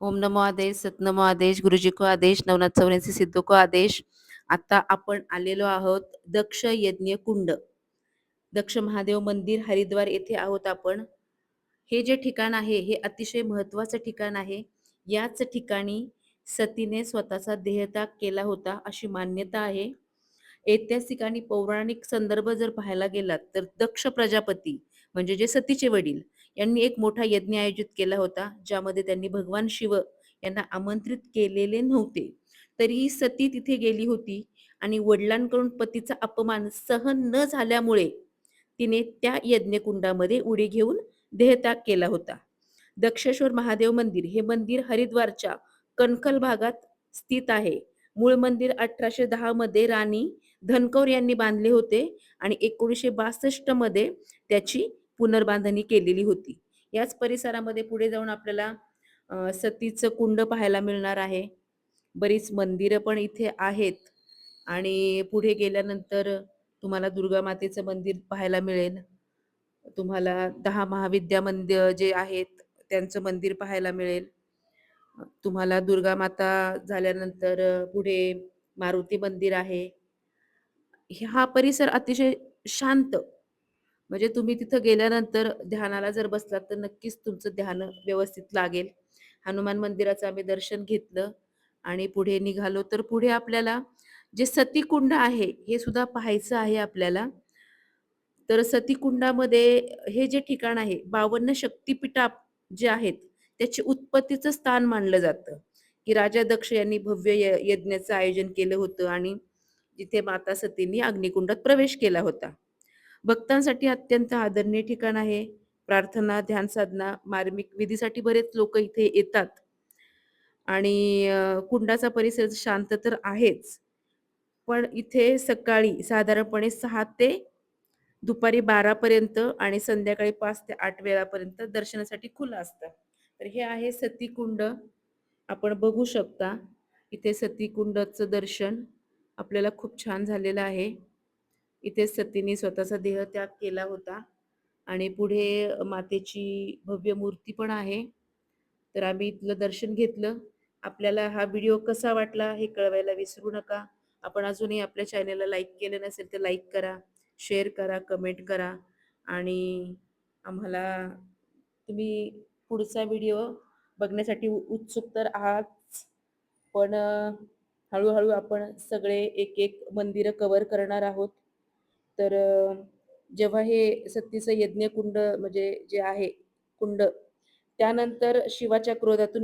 ओम नमो आदेश, सतनमो आदेश, गुरुजी को आदेश, नवनाथ चौऱ्यासी सिद्धो को आदेश. आता आपण आलेलो आहोत दक्ष यज्ञ कुंड, दक्ष महादेव मंदिर हरिद्वार येथे आहोत आपण. हे जे ठिकाण आहे हे अतिशय महत्वाचं ठिकाण आहे. याच ठिकाणी सतीने स्वतःचा देहत्याग केला होता अशी मान्यता आहे. ऐतिहासिक आणि पौराणिक संदर्भ जर पाहायला गेलात तर दक्ष प्रजापती म्हणजे जे सतीचे वडील यांनी एक मोठा यज्ञ आयोजित केला होता, ज्यामध्ये त्यांनी भगवान शिव यांना आमंत्रित केलेले नव्हते. तरीही सती तिथे गेली होती आणि वडिलांकडून पतीचा अपमान सहन न झाल्यामुळे तिने त्या यज्ञकुंडामध्ये उडी घेऊन देहत्याग केला होता. दक्षेश्वर महादेव मंदिर हे मंदिर हरिद्वारच्या कणखल भागात स्थित आहे. मूळ मंदिर 1810 मध्ये राणी धनकौर यांनी बांधले होते आणि 1962 मध्ये त्याची पुनर्बांधणी केलेली होती. याच परिसरामध्ये पुढे जाऊन आपल्याला सतीचं कुंड पाहायला मिळणार आहे. बरीच मंदिरं पण इथे आहेत आणि पुढे गेल्यानंतर तुम्हाला दुर्गा मातेचं मंदिर पाहायला मिळेल. तुम्हाला 10 महाविद्या मंदिर जे आहेत त्यांचं मंदिर पाहायला मिळेल. तुम्हाला दुर्गा माता झाल्यानंतर पुढे मारुती मंदिर आहे. हा परिसर अतिशय शांत, म्हणजे तुम्ही तिथं गेल्यानंतर ध्यानाला जर बसलात तर नक्कीच तुमचं ध्यान व्यवस्थित लागेल. हनुमान मंदिराचं आम्ही दर्शन घेतलं आणि पुढे निघालो तर पुढे आपल्याला जे सतीकुंड आहे हे सुद्धा पाहायचं आहे आपल्याला. तर सतीकुंडामध्ये हे जे ठिकाण आहे 52 शक्तिपीठा जे आहेत त्याचे उत्पत्तीचं स्थान मानलं जातं, की राजा दक्ष यांनी भव्य यज्ञाचं आयोजन केलं होतं आणि जिथे माता सतींनी अग्निकुंडात प्रवेश केला होता. भक्तांसाठी अत्यंत आदरणीय ठिकाण आहे. प्रार्थना, ध्यान साधना, मार्मिक विधीसाठी बरेच लोक इथे येतात आणि कुंडाचा परिसर शांत तर आहेच, पण इथे सकाळी साधारणपणे 6 ते दुपारी 12 पर्यंत आणि संध्याकाळी 5 ते 8 वेळापर्यंत दर्शनासाठी खुलं असतं. तर हे आहे सतीकुंड. आपण बघू शकता. इथे सतीकुंडाचं दर्शन आपल्याला खूप छान झालेलं आहे. इथे सतीने स्वतःचा देहत्याग केला होता आणि पुढे मातेची भव्य मूर्ती पण आहे. तर आम्ही इथलं दर्शन घेतलं. आपल्याला हा व्हिडिओ कसा वाटला हे कळवायला विसरू नका. आपण अजूनही आपल्या चॅनलला लाईक केलं नसेल तर लाईक करा, शेअर करा, कमेंट करा आणि आम्हाला तुम्ही पुढचा व्हिडिओ बघण्यासाठी उत्सुक तर आहात. पण हळू-हळू आपण सगळे एक-एक मंदिरं कव्हर करणार आहोत. तर जेव्हा हे सतीचं यज्ञकुंड म्हणजे जे आहे कुंड, त्यानंतर शिवाच्या क्रोधातून